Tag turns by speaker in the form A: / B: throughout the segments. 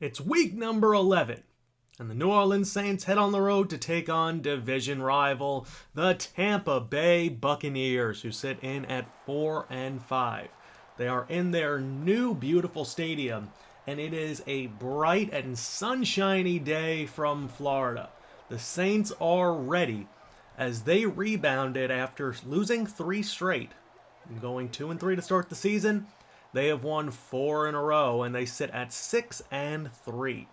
A: It's week number 11, and the New Orleans Saints head on the road to take on division rival, the Tampa Bay Buccaneers, who sit in at 4-5. They are in their new beautiful stadium, and it is a bright and sunshiny day from Florida. The Saints are ready as they rebounded after losing 3 straight. Going 2-3 to start the season, they have won 4 in a row, and they sit at 6-3.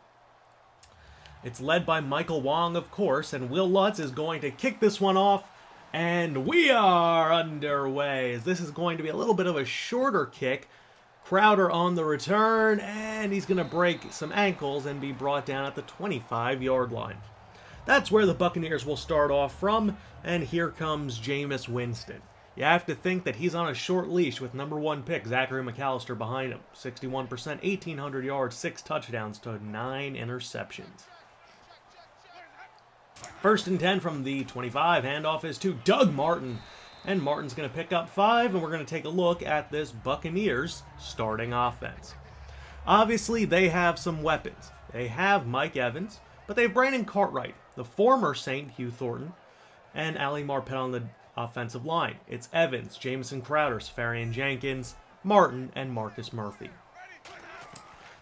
A: It's led by Michael Wong, of course, and Will Lutz is going to kick this one off, and we are underway. As this is going to be a little bit of a shorter kick. Crowder on the return, and he's going to break some ankles and be brought down at the 25-yard line. That's where the Buccaneers will start off from, and here comes Jameis Winston. You have to think that he's on a short leash with number 1 pick, Zachary McAllister, behind him. 61%, 1,800 yards, 6 touchdowns to 9 interceptions. 1st and 10 from the 25. Handoff is to Doug Martin. And Martin's going to pick up 5, and we're going to take a look at this Buccaneers starting offense. Obviously, they have some weapons. They have Mike Evans, but they have Brandon Cartwright, the former Saint Hugh Thornton, and Ali Marpet on the offensive line. It's Evans, Jamison Crowder, Safarian Jenkins, Martin, and Marcus Murphy.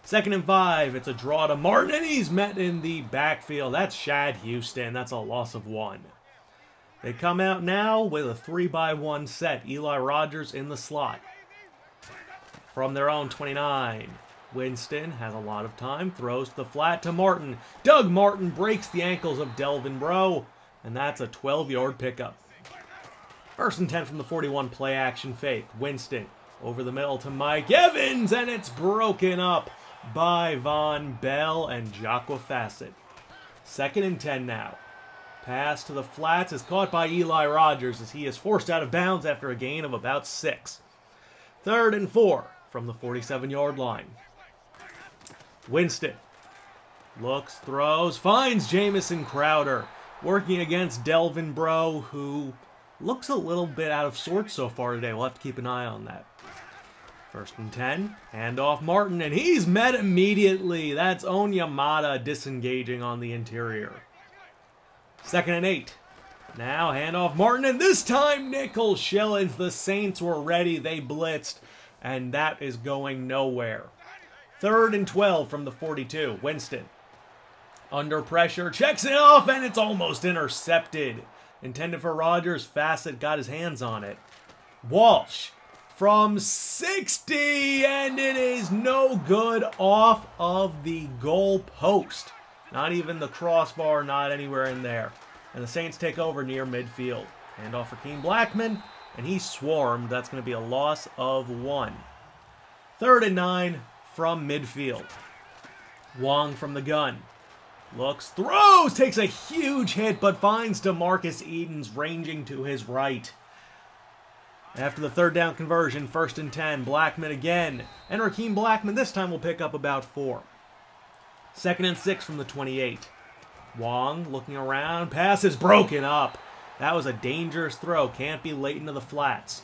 A: 2nd and 5, it's a draw to Martin, and he's met in the backfield. That's Shad Houston. That's a loss of 1. They come out now with a 3-by-1 set. Eli Rogers in the slot. From their own 29, Winston has a lot of time, throws to the flat to Martin. Doug Martin breaks the ankles of Delvin Breaux, and that's a 12-yard pickup. 1st and 10 from the 41, play action fake. Winston over the middle to Mike Evans, and it's broken up by Von Bell and Jocqua Fassitt. 2nd and 10 now. Pass to the flats is caught by Eli Rogers as he is forced out of bounds after a gain of about 6. 3rd and 4 from the 47-yard line. Winston looks, throws, finds Jamison Crowder working against Delvin Breaux, who looks a little bit out of sorts so far today. We'll have to keep an eye on that. 1st and 10, handoff Martin, and he's met immediately. That's Onyemata disengaging on the interior. 2nd and 8. Now handoff Martin, and this time nickel Shillings. The Saints were ready. They blitzed, and that is going nowhere. 3rd and 12 from the 42. Winston under pressure, checks it off, and it's almost intercepted. Intended for Rogers. Fassitt got his hands on it. Walsh from 60, and it is no good, off of the goal post. Not even the crossbar, not anywhere in there. And the Saints take over near midfield. Handoff for Keem Blackman, and he swarmed. That's going to be a loss of 1. 3rd and 9 from midfield. Wong from the gun. Looks, throws, takes a huge hit, but finds DeMarcus Edens ranging to his right. After the 3rd down conversion, 1st and 10, Blackman again. And Rakeem Blackman this time will pick up about 4. 2nd and 6 from the 28. Wong looking around, pass is broken up. That was a dangerous throw, can't be late into the flats.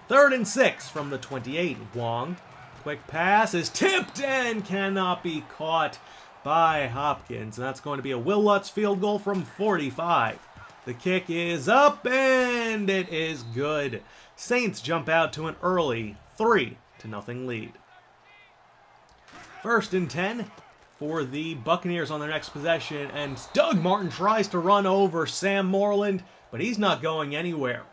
A: 3rd and 6 from the 28. Wong, quick pass is tipped and cannot be caught by Hopkins. And that's going to be a Will Lutz field goal from 45. The kick is up, and it is good. Saints jump out to an early 3-0 lead. 1st and 10 for the Buccaneers on their next possession, and Doug Martin tries to run over Sam Moreland, but he's not going anywhere.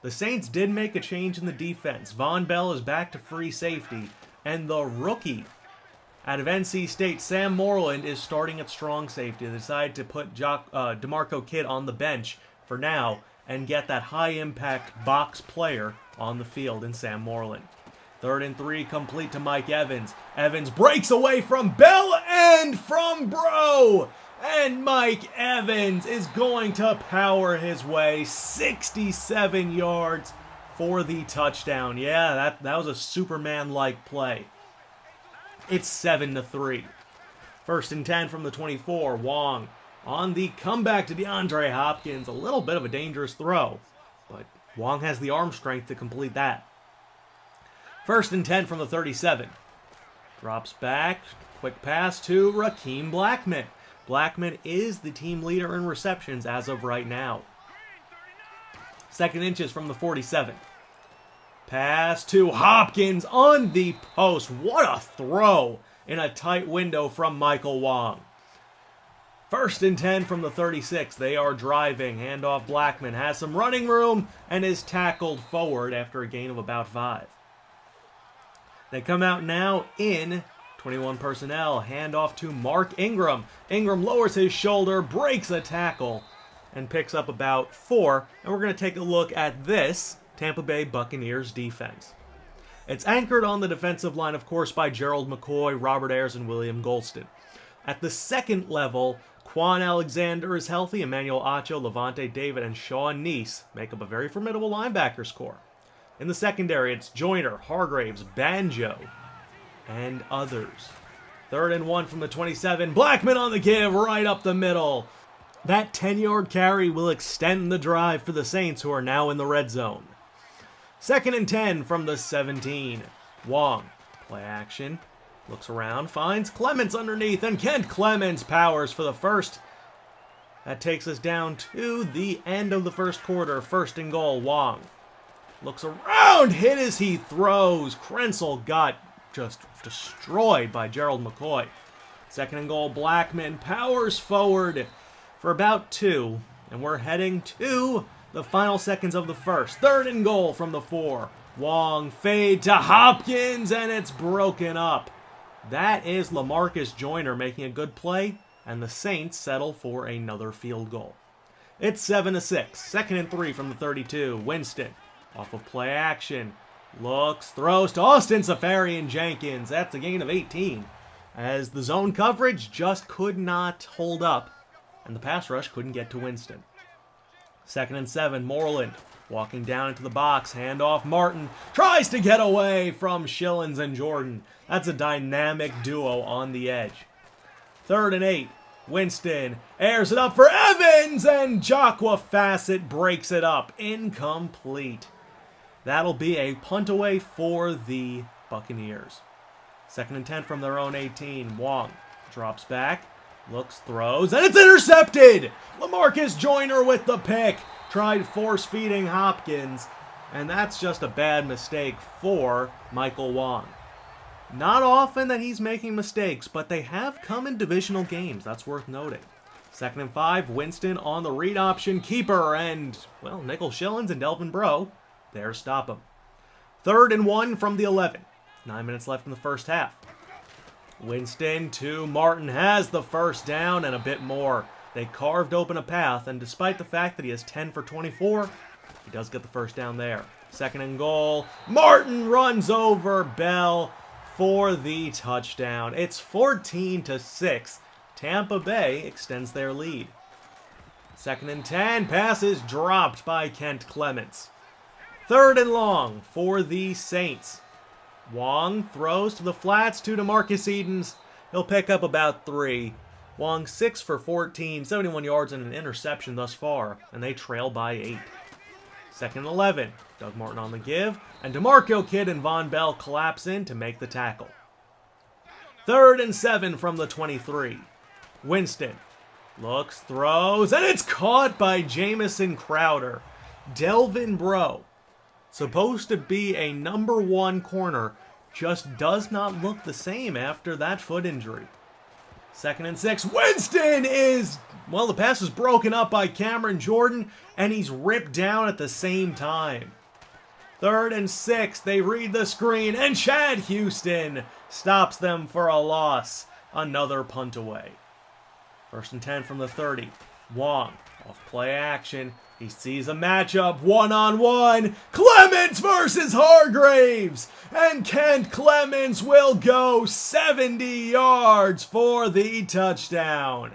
A: The Saints did make a change in the defense. Von Bell is back to free safety, and the rookie out of NC State, Sam Moreland, is starting at strong safety. They decided to put DeMarco Kidd on the bench for now and get that high-impact box player on the field in Sam Moreland. 3rd and 3 complete to Mike Evans. Evans breaks away from Bell and from Breaux. And Mike Evans is going to power his way 67 yards for the touchdown. Yeah, that was a Superman-like play. It's 7-3. 1st and 10 from the 24. Wong on the comeback to DeAndre Hopkins. A little bit of a dangerous throw, but Wong has the arm strength to complete that. 1st and 10 from the 37. Drops back. Quick pass to Rakeem Blackman. Blackman is the team leader in receptions as of right now. 2nd inches from the 47. Pass to Hopkins on the post. What a throw in a tight window from Michael Wong. 1st and 10 from the 36. They are driving. Handoff. Blackman has some running room and is tackled forward after a gain of about 5. They come out now in 21 personnel. Handoff to Mark Ingram. Ingram lowers his shoulder, breaks a tackle, and picks up about 4. And we're going to take a look at this Tampa Bay Buccaneers defense. It's anchored on the defensive line, of course, by Gerald McCoy, Robert Ayers, and William Golston. At the second level, Quan Alexander is healthy. Emmanuel Acho, Levante David, and Sean Neese make up a very formidable linebackers core. In the secondary, it's Joyner, Hargraves, Banjo, and others. 3rd and 1 from the 27. Blackman on the give, right up the middle. That 10-yard carry will extend the drive for the Saints, who are now in the red zone. 2nd and 10 from the 17. Wong, play action. Looks around, finds Clements underneath, and Kent Clements powers for the first. That takes us down to the end of the first quarter. 1st and goal, Wong. Looks around, hit as he throws. Krenzel got just destroyed by Gerald McCoy. 2nd and goal, Blackman powers forward for about 2. And we're heading to the final seconds of the first. 3rd and goal from the 4. Wong fade to Hopkins, and it's broken up. That is LaMarcus Joyner making a good play, and the Saints settle for another field goal. It's 7-6. 2nd and 3 from the 32. Winston, off of play action, looks, throws to Austin Safarian-Jenkins. That's a gain of 18, as the zone coverage just could not hold up, and the pass rush couldn't get to Winston. 2nd and 7. Moreland walking down into the box. Handoff. Martin tries to get away from Schillens and Jordan. That's a dynamic duo on the edge. 3rd and 8. Winston airs it up for Evans, and Jocqua Fassitt breaks it up. Incomplete. That'll be a punt away for the Buccaneers. 2nd and 10 from their own 18. Wong drops back, looks, throws, and it's intercepted! LaMarcus Joyner with the pick. Tried force-feeding Hopkins, and that's just a bad mistake for Michael Wong. Not often that he's making mistakes, but they have come in divisional games. That's worth noting. 2nd and 5, Winston on the read option, keeper, and, well, Nickel Schillens and Delvin Breaux there to stop him. 3rd and 1 from the 11. 9 minutes left in the first half. Winston to Martin, has the first down and a bit more. They carved open a path, and despite the fact that he has 10 for 24, he does get the first down there. 2nd and goal. Martin runs over Bell for the touchdown. It's 14-6. Tampa Bay extends their lead. 2nd and 10. Pass is dropped by Kent Clements. 3rd and long for the Saints. Wong throws to the flats to DeMarcus Edens. He'll pick up about 3. Wong 6 for 14, 71 yards and an interception thus far, and they trail by 8. 2nd and 11. Doug Martin on the give, and DeMarco Kidd and Von Bell collapse in to make the tackle. 3rd and 7 from the 23. Winston looks, throws, and it's caught by Jamison Crowder. Delvin Breaux, supposed to be a number 1 corner, just does not look the same after that foot injury. 2nd and 6. Winston is, well, the pass is broken up by Cameron Jordan, and he's ripped down at the same time. 3rd and 6. They read the screen, and Chad Houston stops them for a loss. Another punt away. 1st and 10 from the 30. Wong, off play action. He sees a matchup, one-on-one. Clements versus Hargraves. And Kent Clements will go 70 yards for the touchdown.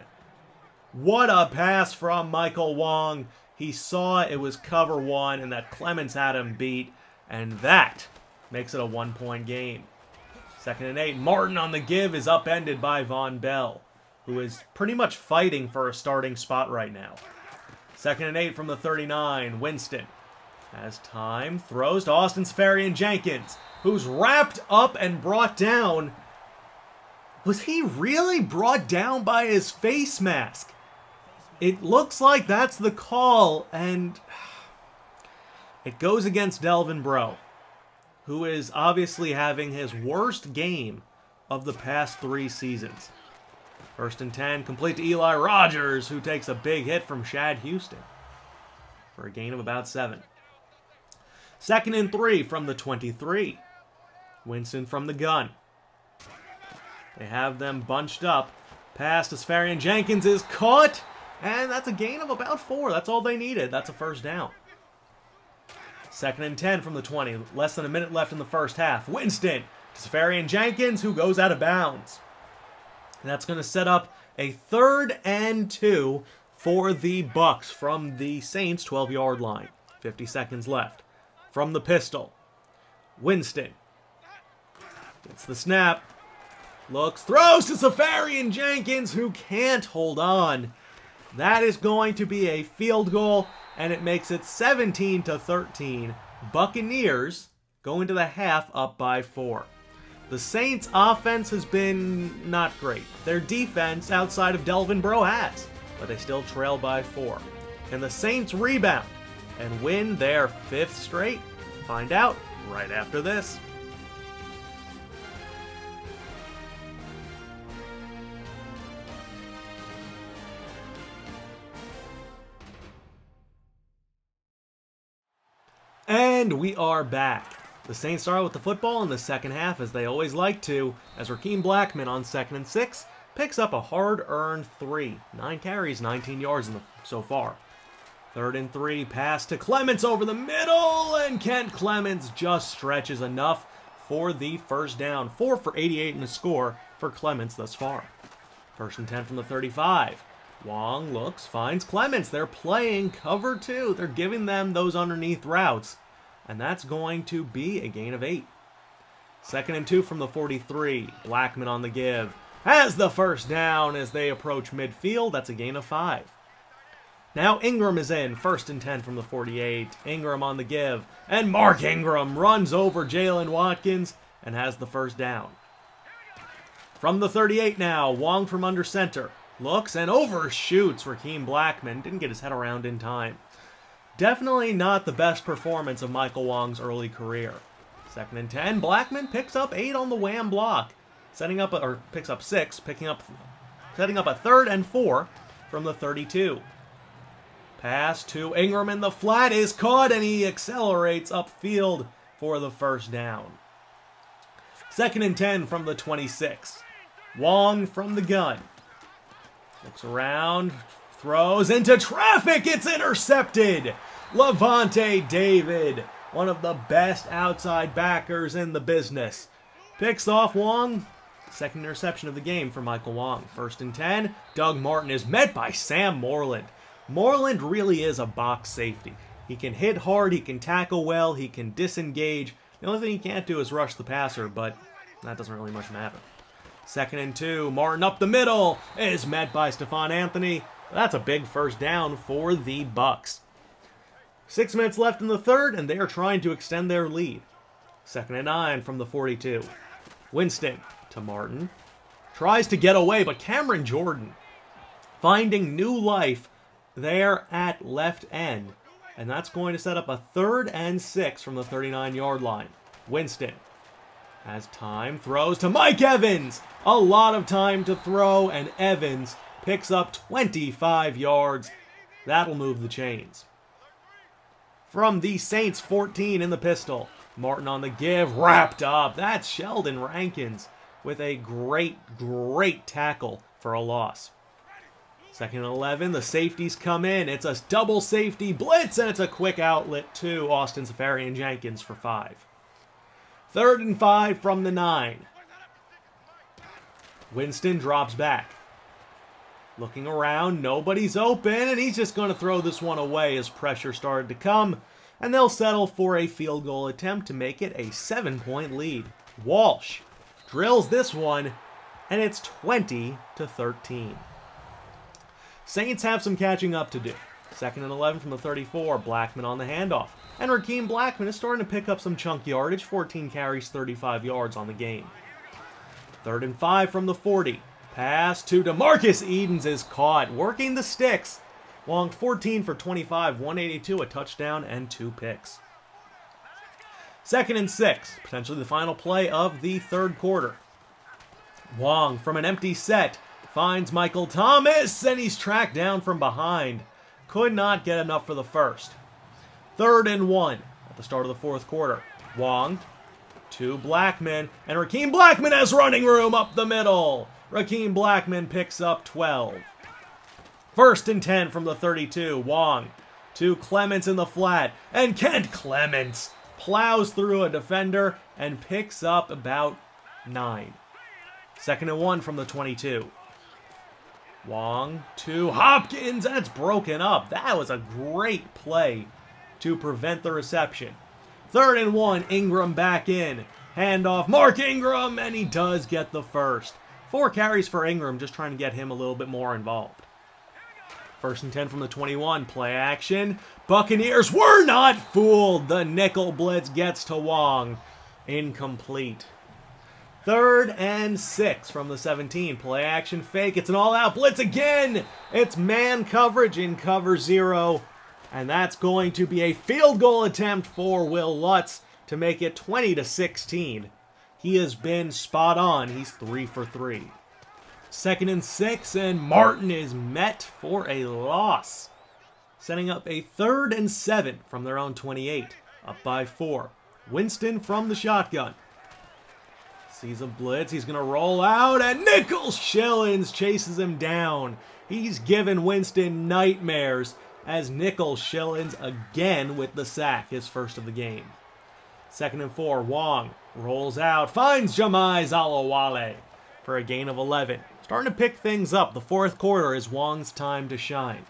A: What a pass from Michael Wong. He saw it was cover 1 and that Clements had him beat. And that makes it a 1-point game. 2nd and 8. Martin on the give is upended by Von Bell, who is pretty much fighting for a starting spot right now. 2nd and 8 from the 39. Winston has time, throws to Austin Safarian-Jenkins, who's wrapped up and brought down Was he really brought down by his face mask? It looks like that's the call, and it goes against Delvin Breaux, who is obviously having his worst game of the past 3 seasons. 1st and 10, complete to Eli Rogers, who takes a big hit from Shad Houston for a gain of about 7. 2nd and 3 from the 23. Winston from the gun. They have them bunched up. Pass to Safarian-Jenkins is caught, and that's a gain of about 4. That's all they needed. That's a first down. 2nd and 10 from the 20. Less than a minute left in the first half. Winston to Safarian-Jenkins, who goes out of bounds. And that's going to set up a 3rd and 2 for the Bucs from the Saints' 12-yard line. 50 seconds left. From the pistol, Winston gets the snap. Looks, throws to Safarian-Jenkins, who can't hold on. That is going to be a field goal, and it makes it 17-13. Buccaneers go into the half up by 4. The Saints' offense has been not great. Their defense, outside of Delvin Breaux, has, but they still trail by 4. Can the Saints rebound and win their 5th straight? Find out right after this. And we are back. The Saints start with the football in the second half, as they always like to, as Rakeem Blackman on 2nd and 6 picks up a hard-earned 3. 9 carries, 19 yards so far. 3rd and 3, pass to Clements over the middle, and Kent Clements just stretches enough for the first down. 4 for 88 in the score for Clements thus far. 1st and 10 from the 35. Wong looks, finds Clements. They're playing cover 2. They're giving them those underneath routes, and that's going to be a gain of 8. 2nd and 2 from the 43. Blackman on the give. Has the first down as they approach midfield. That's a gain of 5. Now Ingram is in. 1st and 10 from the 48. Ingram on the give. And Mark Ingram runs over Jalen Watkins and has the first down. From the 38 now. Wong from under center. Looks and overshoots Rakeem Blackman. Didn't get his head around in time. Definitely not the best performance of Michael Wong's early career. 2nd and 10. Blackman picks up 8 on the wham block. Setting up, picks up 6. Setting up a 3rd and 4 from the 32. Pass to Ingram in the flat is caught, and he accelerates upfield for the first down. 2nd and 10 from the 26. Wong from the gun. Looks around, throws into traffic, it's intercepted! Levante David, one of the best outside backers in the business. Picks off Wong. 2nd interception of the game for Michael Wong. 1st and 10, Doug Martin is met by Sam Moreland. Moreland really is a box safety. He can hit hard, he can tackle well, he can disengage. The only thing he can't do is rush the passer, but that doesn't really much matter. 2nd and 2, Martin up the middle is met by Stephon Anthony. That's a big first down for the Bucs. 6 minutes left in the 3rd, and they are trying to extend their lead. 2nd and 9 from the 42. Winston to Martin. Tries to get away, but Cameron Jordan finding new life there at left end. And that's going to set up a 3rd and 6 from the 39-yard line. Winston has time, throws to Mike Evans. A lot of time to throw, and Evans picks up 25 yards. That'll move the chains. From the Saints 14 in the pistol. Martin on the give, wrapped up. That's Sheldon Rankins with a great tackle for a loss. 2nd and 11, the safeties come in. It's a double safety blitz, and it's a quick outlet to Austin Safarian-Jenkins for 5. 3rd and 5 from the 9. Winston drops back. Looking around, nobody's open, and he's just going to throw this one away as pressure started to come, and they'll settle for a field goal attempt to make it a 7-point lead. Walsh drills this one, and it's 20-13. Saints have some catching up to do. 2nd and 11 from the 34, Blackman on the handoff. And Rakeem Blackman is starting to pick up some chunk yardage, 14 carries, 35 yards on the game. 3rd and 5 from the 40. Pass to DeMarcus Edens is caught, working the sticks. Wong 14 for 25, 182, a touchdown, and 2 picks. 2nd and 6, potentially the final play of the 3rd quarter. Wong from an empty set finds Michael Thomas, and he's tracked down from behind. Could not get enough for the first. 3rd and 1 at the start of the 4th quarter. Wong to Blackman, and Rakeem Blackman has running room up the middle. Rakeem Blackman picks up 12. 1st and 10 from the 32. Wong to Clements in the flat, and Kent Clements plows through a defender and picks up about 9. 2nd and 1 from the 22. Wong to Hopkins, and it's broken up. That was a great play to prevent the reception. 3rd and 1, Ingram back in. Handoff, Mark Ingram, and he does get the first. 4 carries for Ingram, just trying to get him a little bit more involved. 1st and 10 from the 21, play action. Buccaneers were not fooled. The nickel blitz gets to Wong. Incomplete. 3rd and 6 from the 17, play action fake. It's an all-out blitz again. It's man coverage in cover 0. And that's going to be a field goal attempt for Will Lutz to make it 20-16. He has been spot on. He's 3 for 3. 2nd and 6, and Martin is met for a loss. Setting up a 3rd and 7 from their own 28. Up by 4. Winston from the shotgun. Sees a blitz. He's going to roll out, and Nichols Shillings chases him down. He's given Winston nightmares as Nichols Shillings again with the sack, his first of the game. 2nd and 4, Wong rolls out, finds Jamize Alawale for a gain of 11. Starting to pick things up. The 4th quarter is Wong's time to shine.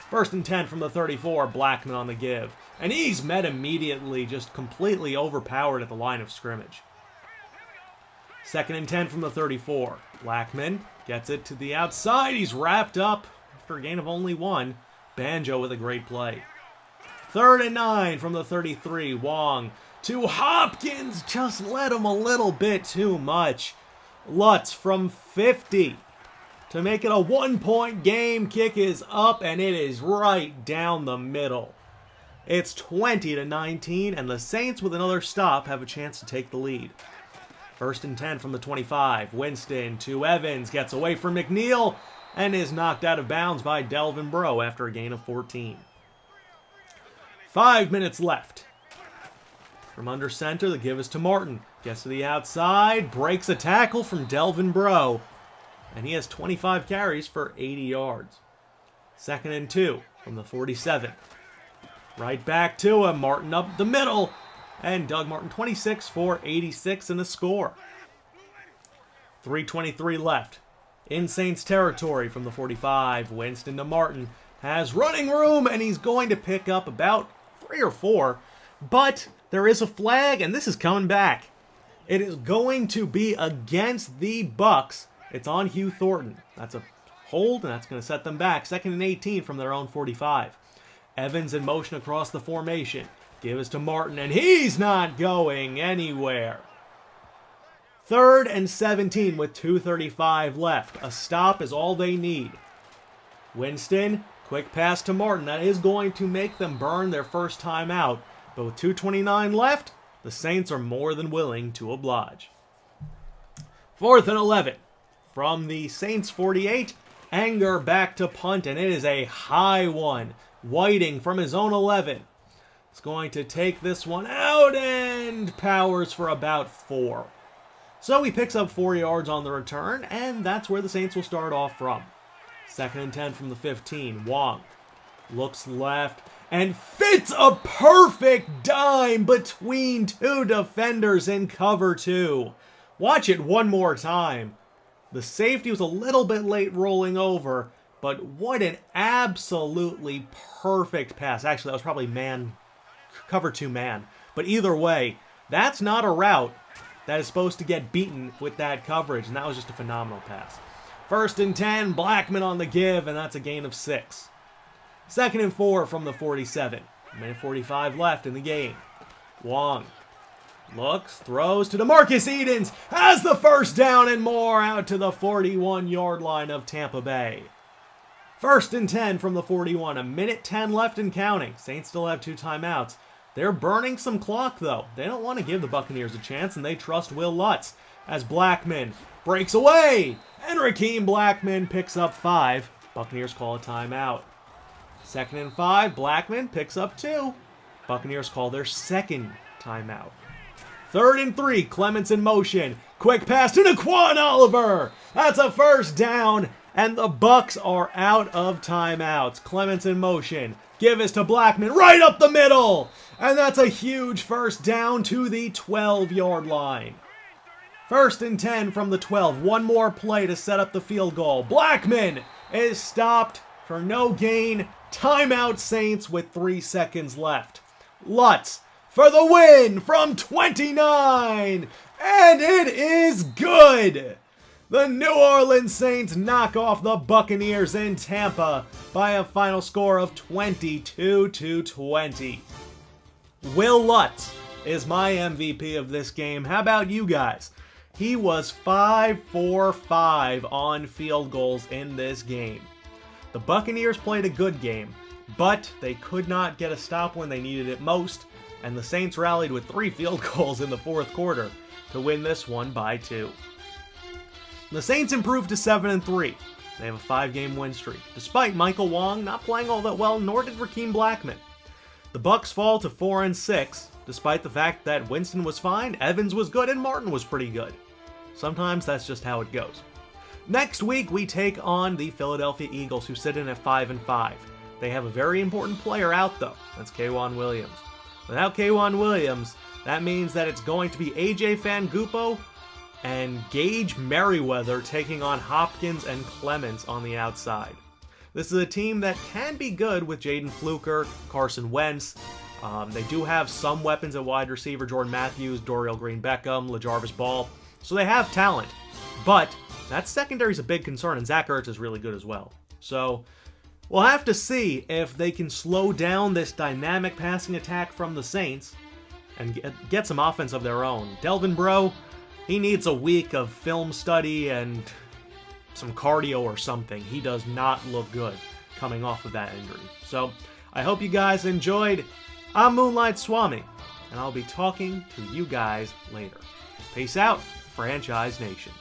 A: 1st and 10 from the 34, Blackman on the give. And he's met immediately, just completely overpowered at the line of scrimmage. 2nd and 10 from the 34. Blackman gets it to the outside. He's wrapped up for a gain of only 1. Banjo with a great play. 3rd and 9 from the 33. Wong to Hopkins. Just led him a little bit too much. Lutz from 50 to make it a 1-point game. Kick is up, and it is right down the middle. It's 20-19, and the Saints with another stop have a chance to take the lead. 1st and 10 from the 25. Winston to Evans. Gets away from McNeil and is knocked out of bounds by Delvin Breaux after a gain of 14. 5 minutes left. From under center, the give is to Martin. Gets to the outside, breaks a tackle from Delvin Breaux, and he has 25 carries for 80 yards. 2nd and 2 from the 47. Right back to him, Martin up the middle, and Doug Martin 26 for 86 in the score. 3:23 left. In Saints territory from the 45, Winston to Martin. Has running room, and he's going to pick up about 3 or 4. But there is a flag, and this is coming back. It is going to be against the Bucs. It's on Hugh Thornton. That's a hold, and that's going to set them back. 2nd and 18 from their own 45. Evans in motion across the formation. Give us to Martin, and he's not going anywhere. 3rd and 17 with 2:35 left. A stop is all they need. Winston, quick pass to Martin. That is going to make them burn their first time out. But with 2:29 left, the Saints are more than willing to oblige. 4th and 11. From the Saints 48, Anger back to punt, and it is a high one. Whiting from his own 11. It's going to take this one out and powers for about 4. So he picks up 4 yards on the return, and that's where the Saints will start off from. 2nd and 10 from the 15. Wong looks left and fits a perfect dime between 2 defenders in cover 2. Watch it one more time. The safety was a little bit late rolling over, but what an absolutely perfect pass. Actually, that was probably cover 2 man. But either way, that's not a route that is supposed to get beaten with that coverage, and that was just a phenomenal pass. 1st and 10, Blackman on the give, and that's a gain of 6. 2nd and 4 from the 47. 1:45 left in the game. Wong Looks, throws to DeMarcus Edens, has the first down and more out to the 41-yard line of Tampa Bay. 1st and 10 from the 41, a minute 10 left and counting. Saints still have 2 timeouts. They're burning some clock, though. They don't want to give the Buccaneers a chance, and they trust Will Lutz as Blackman breaks away. And Rakeem Blackman picks up 5. Buccaneers call a timeout. 2nd and 5, Blackman picks up 2. Buccaneers call their 2nd timeout. 3rd and 3, Clements in motion. Quick pass to Naquan Oliver. That's a first down, and the Bucs are out of timeouts. Clements in motion. Give us to Blackman right up the middle. And that's a huge first down to the 12-yard line. 1st and 10 from the 12. One more play to set up the field goal. Blackman is stopped for no gain. Timeout Saints with 3 seconds left. Lutz for the win from 29. And it is good. The New Orleans Saints knock off the Buccaneers in Tampa by a final score of 22-20. Will Lutz is my MVP of this game. How about you guys? He was 5 for 5 on field goals in this game. The Buccaneers played a good game, but they could not get a stop when they needed it most, and the Saints rallied with 3 field goals in the 4th quarter to win this one by 2. The Saints improved to 7-3. They have a 5-game win streak, despite Michael Wong not playing all that well, nor did Rakeem Blackman. The Bucs fall to 4-6, despite the fact that Winston was fine, Evans was good, and Martin was pretty good. Sometimes that's just how it goes. Next week, we take on the Philadelphia Eagles, who sit in at 5-5. They have a very important player out, though. That's K'Wan Williams. Without K'Wan Williams, that means that it's going to be A.J. Fangupo and Gage Merriweather taking on Hopkins and Clements on the outside. This is a team that can be good with Jaden Fluker, Carson Wentz. They do have some weapons at wide receiver, Jordan Matthews, Dorial Green-Beckham, LaJarvis Ball. So they have talent, but that secondary is a big concern, and Zach Ertz is really good as well. So we'll have to see if they can slow down this dynamic passing attack from the Saints and get some offense of their own. Delvin Breaux, he needs a week of film study and some cardio or something. He does not look good coming off of that injury. So I hope you guys enjoyed. I'm Moonlightswami, and I'll be talking to you guys later. Peace out, Franchise Nation.